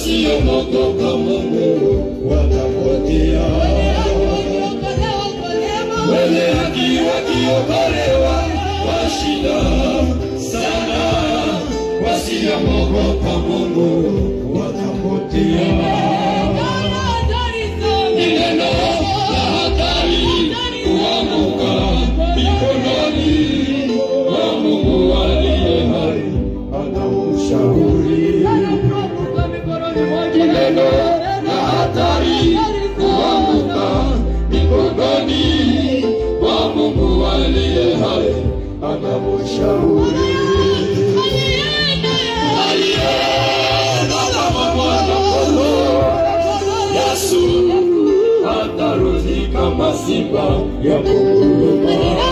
wasiomwogopa Mungu watapotea. Wenye haki wakiokolewa washinda sana, wasiomwogopa Mungu watapotea. Ni neno la hatari kuanguka mikononi mwa Mungu aliye hai, anaushauri. Ni neno la hatari kuanguka mikononi mwa Mungu aliye hai, anaushauri. Yesu atarudi kama simba ya kunguruma.